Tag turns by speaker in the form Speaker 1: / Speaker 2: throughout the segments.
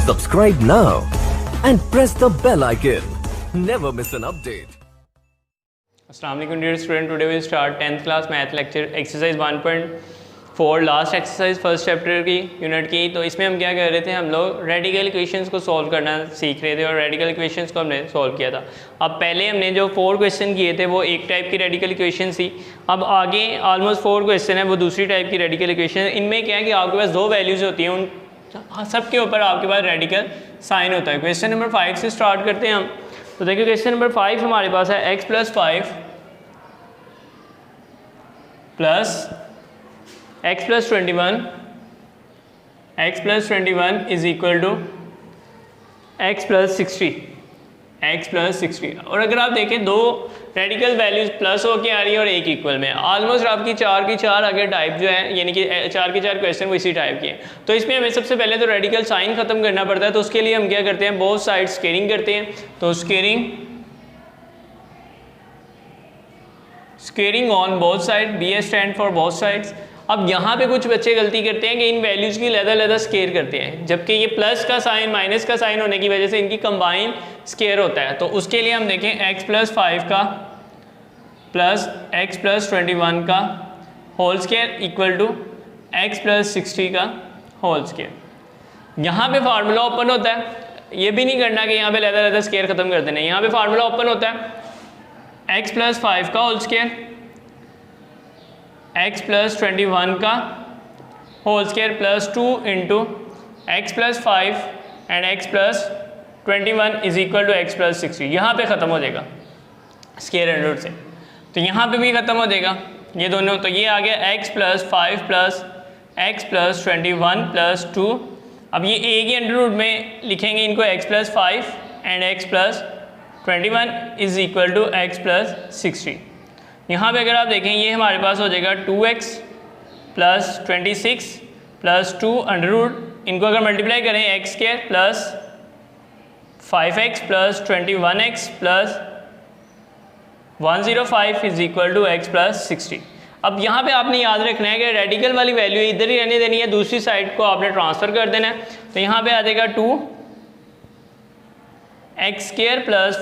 Speaker 1: Subscribe now and press the bell icon. Never miss an update.
Speaker 2: Assalamualaikum dear student, today we start 10th class math lecture exercise 1.4 last exercise first chapter की unit की। तो इसमें हम क्या कर रहे थे, हम लोग रेडिकल इक्वेशंस को सॉल्व करना सीख रहे थे और रेडिकल इक्वेशंस को हमने सॉल्व किया था। अब पहले हमने जो 4 क्वेश्चन किए थे वो एक टाइप की रेडिकल इक्वेशन थी। अब आगे ऑलमोस्ट 4 क्वेश्चन है वो दूसरी टाइप की रेडिकल इक्वेशन। इनमें क्या है कि आपके पास 2 वैल्यूज़ होती हैं, उन सब के ऊपर आपके पास रेडिकल साइन होता है। क्वेश्चन नंबर 5 से स्टार्ट करते हैं हम। तो देखिए क्वेश्चन नंबर 5 हमारे पास है x + 5 plus x + 21 is equal to x + 60। और अगर आप देखें 2 रेडिकल वैल्यूज प्लस होके आ रही है और एक इक्वल में, ऑलमोस्ट आपकी 4 की 4 आगे टाइप जो है, यानी कि 4 के 4 क्वेश्चन वो इसी टाइप के हैं। तो इसमें हमें सबसे पहले तो रेडिकल साइन खत्म करना पड़ता है। तो उसके लिए हम क्या करते हैं, बोथ साइड स्केयरिंग करते हैं। तो squaring on both side, BS stand for both sides. अब यहाँ पे कुछ बच्चे गलती करते हैं कि इन वैल्यूज़ की अलग-अलग स्केयर करते हैं, जबकि ये प्लस का साइन माइनस का साइन होने की वजह से इनकी कंबाइन स्केयर होता है। तो उसके लिए हम देखें x + 5 का प्लस x + 21 का whole square equal to x + 60 का होल स्केयर। यहाँ पे फार्मूला ओपन होता है, ये भी नहीं करना कि यहाँ पे अलग-अलग स्केयर खत्म कर देना। यहाँ पे फार्मूला ओपन होता है x + 5 का होल स्केयर, x + 21 का whole square plus 2 into x + 5 and x + 21 is equal to x + 60। यहाँ पे ख़त्म हो जाएगा स्केयर एंड रूट से, तो यहाँ पे भी ख़त्म हो जाएगा ये दोनों। तो ये आ गया x + 5 प्लस x + 21 प्लस 2। अब ये एक ही अंडर रूट में लिखेंगे इनको, x + 5 and x + 21 is equal to x + 60। यहाँ पे अगर आप देखें ये हमारे पास हो जाएगा 2x + 26 प्लस 2 अंडर रूट, इनको अगर मल्टीप्लाई करें x² plus 5x plus 21x plus 105 is equal to x + 60। अब यहाँ पे आपने याद रखना है कि रेडिकल वाली वैल्यू इधर ही रहने देनी है, दूसरी साइड को आपने ट्रांसफ़र कर देना है। तो यहाँ पे आ जाएगा 2x² प्लस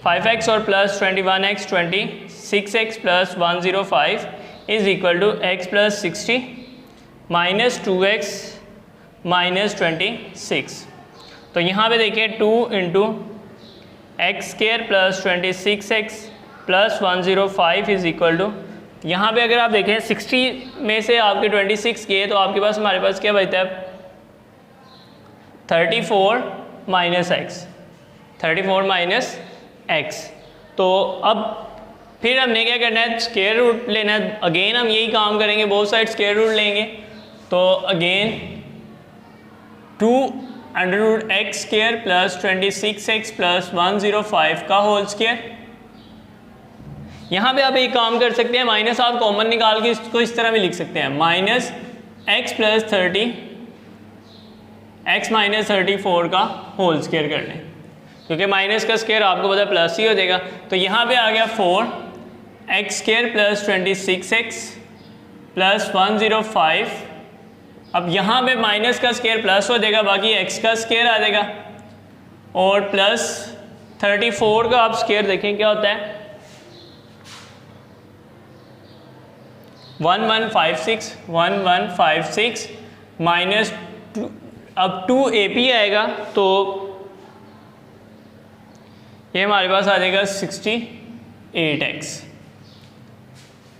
Speaker 2: 5x और plus 21x 26x plus 105 is equal to x + 60 minus 2x minus 26। तो यहाँ पे देखिए 2 into x² plus 26x plus 105 is equal to, यहाँ पे अगर आप देखें 60 में से आपके 26 गए तो आपके पास हमारे पास क्या बचता है 34 माइनस x। तो अब फिर हमने क्या करना है, स्क्वायर रूट लेना है। अगेन हम यही काम करेंगे, बोथ साइड स्क्वायर रूट लेंगे। तो again 2 under root x² plus 26x plus 105 का होल स्क्वायर। यहाँ पे आप एक काम कर सकते हैं, माइनस आप कॉमन निकाल के इसको इस तरह भी लिख सकते हैं, माइनस x + 30 x - 34 का होल स्क्वायर कर लें, क्योंकि माइनस का स्क्वायर आपको पता प्लस ही हो जाएगा। तो यहाँ पे आ गया 4x² प्लस 26x प्लस 105। अब यहाँ पे माइनस का स्क्वायर प्लस हो जाएगा, बाकी x का स्क्वायर आ जाएगा, और प्लस 34 का आप स्क्वायर देखें क्या होता है 1156 माइनस 2, अब 2 AP आएगा तो ये हमारे पास आ जाएगा 68x।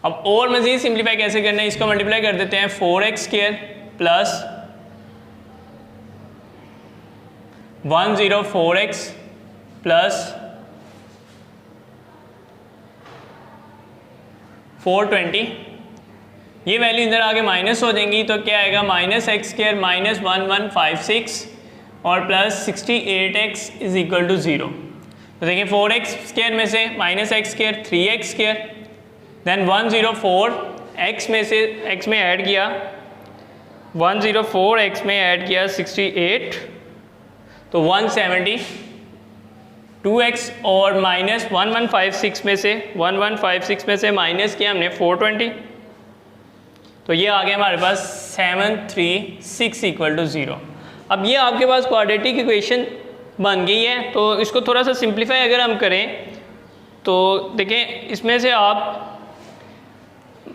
Speaker 2: अब और मज़ीद सिंप्लीफाई कैसे करना है, इसको मल्टीप्लाई कर देते हैं 4x² प्लस 104x प्लस 420। ये वैल्यू इधर आके माइनस हो जाएंगी, तो क्या आएगा -x² माइनस 1156 और plus 68x is equal to 0। तो देखिए 4x² में से -x² 3x², देन 104x में से x में ऐड किया 104x में ऐड किया 68, तो 172x और माइनस 1156 में से माइनस किया हमने 420, तो ये आ गया हमारे पास 736 इक्वल टू 0। अब ये आपके पास क्वाड्रेटिक इक्वेशन बन गई है। तो इसको थोड़ा सा सिंप्लीफाई अगर हम करें तो देखें, इसमें से आप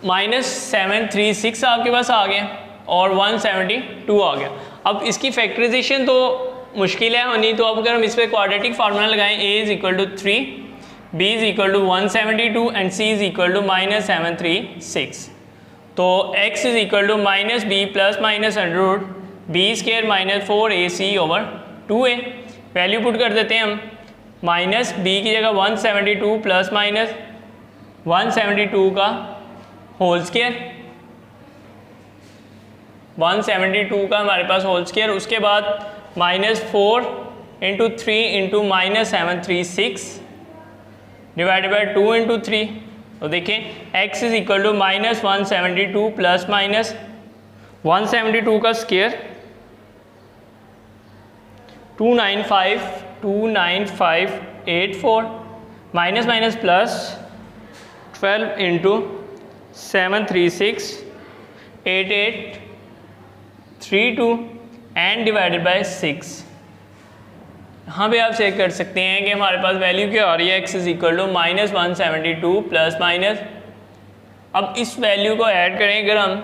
Speaker 2: -736 आपके पास आ गया और 172 आ गया। अब इसकी फैक्टराइजेशन तो मुश्किल है होनी, तो अब अगर हम इस पर क्वाड्रेटिक फार्मूला लगाएं, a = 3, b = 172 एंड c = -736, तो x = -b ± √b² - 4ac/2a। Value put कर देते हैं हम, -b की जगह 172 ± 172 का होल स्क्वायर, 172 का हमारे पास होल स्क्वायर, उसके बाद -4 × 3 × -736 डिवाइडेड बाई 2 × 3। तो देखें x = -172 ± 172 का square 29584 minus minus plus 12 × 736 8832 and divided by 6। यहाँ पे आप चेक कर सकते हैं कि हमारे पास वैल्यू क्या आ रही है, x = -172 प्लस माइनस। अब इस वैल्यू को ऐड करें अगर हम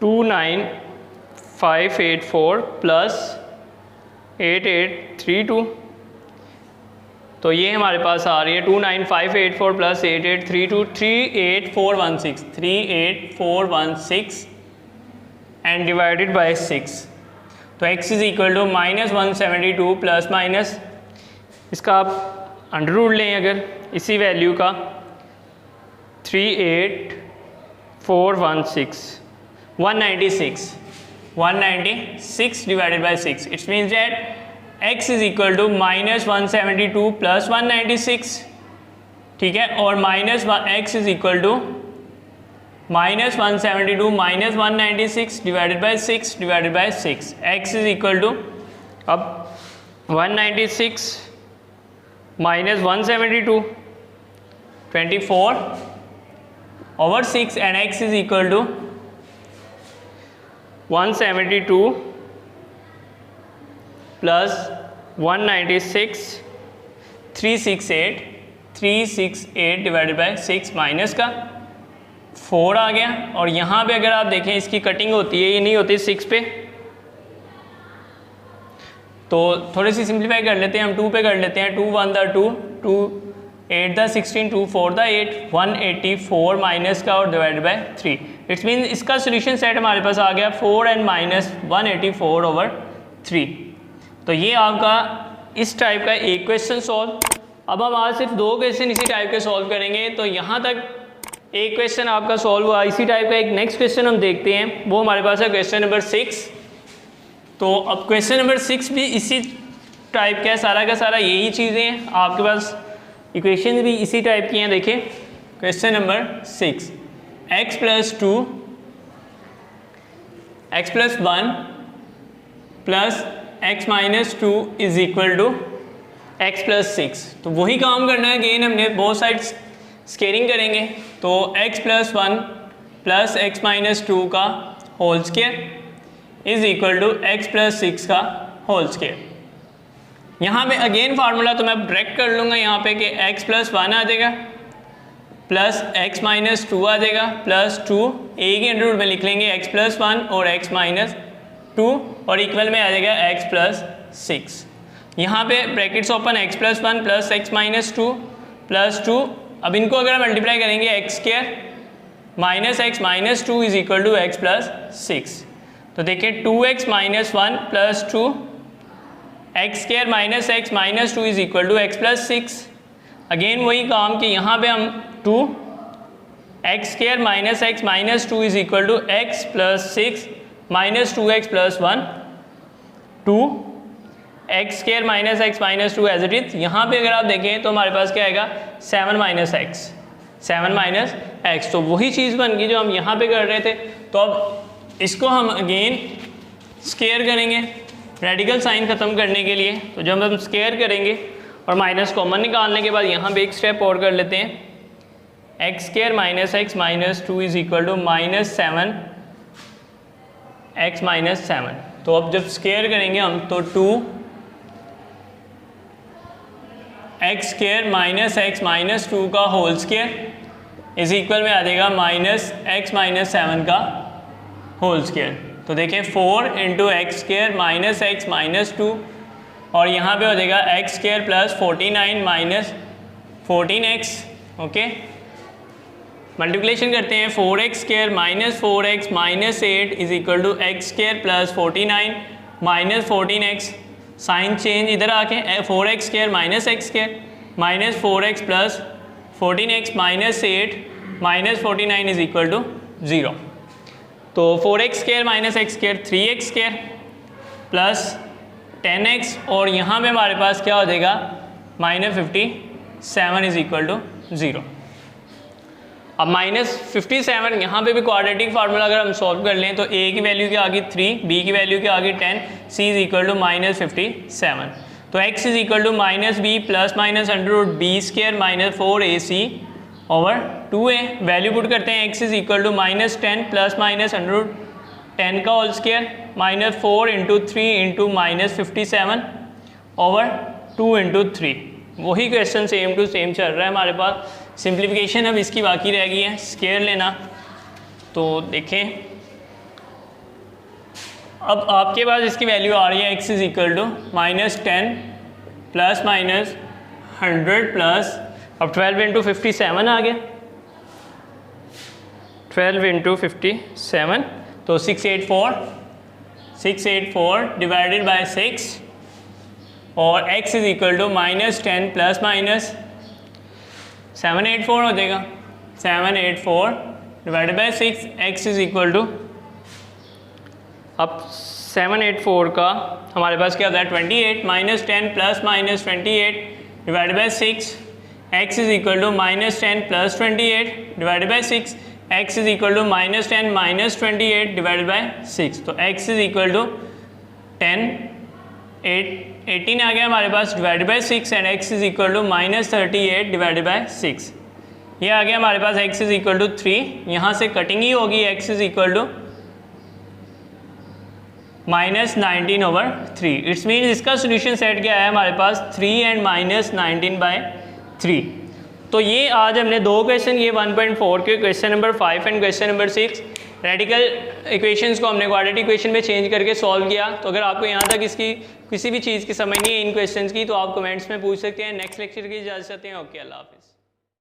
Speaker 2: 29584 प्लस 8832, तो ये हमारे पास आ रही है 29584 प्लस 8832 38416 एंड डिवाइडेड बाय 6। तो x = -172 प्लस माइनस, इसका आप अंडर रूट लें अगर इसी वैल्यू का 38416 196 divided by 6। It's means that x = -172 plus 196, ठीक है, और x = -172 minus 196 divided by 6 divided by 6। x = अब 196 minus 172 24/6 and x = 172 plus 196 368 divided by 6 minus का 4 आ गया। और यहाँ पे अगर आप देखें इसकी कटिंग होती है, ये नहीं होती 6 पे, तो थोड़ी सी सिंप्लीफाई कर लेते हैं हम, 2 पे कर लेते हैं। 2 1 दा 2, 2 8 दा 16, 2 4 दा 8, 184 माइनस का और डिवाइडेड बाय 3। इट्स मीन इसका सोल्यूशन सेट हमारे पास आ गया 4 एंड माइनस 184/3। तो ये आपका इस टाइप का एक क्वेश्चन सॉल्व। अब हम आज सिर्फ 2 क्वेश्चन इसी टाइप के सॉल्व करेंगे। तो यहाँ तक एक क्वेश्चन आपका सॉल्व हुआ। इसी टाइप का एक नेक्स्ट क्वेश्चन हम देखते हैं, वो हमारे पास है क्वेश्चन नंबर 6। तो अब क्वेश्चन नंबर 6 भी इसी टाइप का है, सारा का सारा यही चीज़ें हैं, आपके पास इक्वेशन भी इसी टाइप की हैं। देखिए question number 6, x + 2 x + 1 plus x - 2 is equal to x + 6। तो वही काम करना है, अगेन हमने बोथ साइड्स स्केयरिंग करेंगे। तो x + 1 प्लस x - 2 का whole square is equal to x + 6 का होल स्क्वायर। यहाँ पे अगेन फार्मूला तो मैं डायरेक्ट कर लूँगा यहाँ पे कि x + 1 आ जाएगा प्लस x - 2 आ जाएगा प्लस 2, एक ही अंडर रूट में लिख लेंगे x + 1 और x - 2 और इक्वल में आ जाएगा x + 6। यहाँ पे brackets open, x + 1 plus x - 2 plus 2। अब इनको अगर मल्टीप्लाई करेंगे x² minus x - 2 is equal to x + 6। तो देखिए 2x - 1 plus 2 x² minus x - 2 is equal to x + 6। Again वही काम कि यहाँ पे हम 2 x² minus x - 2 is equal to x + 6 minus 2x + 1 2 x² minus x - 2 as it is. यहाँ पे अगर आप देखें तो हमारे पास क्या आएगा 7 - x। तो वही चीज़ बन गई जो हम यहाँ पे कर रहे थे। तो अब इसको हम अगेन स्केयर करेंगे रेडिकल साइन ख़त्म करने के लिए। तो जब हम स्केयर करेंगे और माइनस कॉमन निकालने के बाद यहाँ पे एक स्टेप और कर लेते हैं, x² minus x - 2 is equal to -7 x minus 7। तो अब जब स्क्वायर करेंगे हम तो 2x square minus x minus 2 का होल स्क्वायर इज इक्वल में आ जाएगा माइनस एक्स माइनस 7 का होल स्क्वायर। तो देखें 4 into x square minus x minus 2 और यहाँ पे हो जाएगा x square plus 49 minus 14x। Okay, multiplication करते हैं 4x square minus 4x minus 8 is equal to x square plus 49 minus 14x। Sign change इधर आके 4x square minus x square minus 4x plus 14x minus 8 minus 49 is equal to 0। तो 4x square minus x square 3x square plus 10x और यहाँ पे हमारे पास क्या हो जाएगा माइनस 57 इज इक्वल टू 0। अब माइनस 57 यहाँ पे भी क्वाड्रेटिक फार्मूला अगर हम सॉल्व कर लें तो a की वैल्यू के आगे 3, b की वैल्यू के आगे 10, c is equal to minus 57। तो x is equal to minus b plus minus under root b square minus 4ac over 2a। Value put करते हैं x is equal to minus 10 plus minus under root 10 का whole square minus 4 into 3 into minus 57 over 2 into 3। वही question same to same चल रहा है हमारे पास। Simplification अब इसकी बाकी रह गई है स्क्वायर लेना। तो देखें अब आपके पास इसकी वैल्यू आ रही है x is equal to minus 10 plus minus 100 plus अब 12 इंटू 57 आ गया 12 इंटू 57 तो 684 डिवाइडेड बाय 6 और x is equal to minus 10 plus minus 784 हो जाएगा 784 divided by 6 x is equal to अब 784 का हमारे पास क्या होता है 28 minus 10 plus minus 28 divided by 6 x is equal to minus 10 plus 28 divided by 6 x is equal to minus 10 minus 28 divided by 6। तो x इज इक्वल टू 18 आ गया हमारे पास divided by 6 and x is equal to minus 38 divided by 6। ये आ गया हमारे पास x is equal to 3। यहाँ से कटिंग ही होगी x is equal to minus 19 over 3। It's mean इसका सोल्यूशन सेट क्या है हमारे पास 3 एंड माइनस 19 बाय 3। तो ये आज हमने दो क्वेश्चन ये 1.4 के question number 5 and question number 6 radical equations को हमने क्वाड्रेटिक इक्वेशन में चेंज करके सॉल्व किया। तो अगर आपको यहाँ तक इसकी किसी भी चीज़ की समझ नहीं है इन क्वेश्चंस की तो आप कमेंट्स में पूछ सकते हैं। नेक्स्ट लेक्चर की इजाज़त देते हैं। ओके, अल्लाह हाफिज़।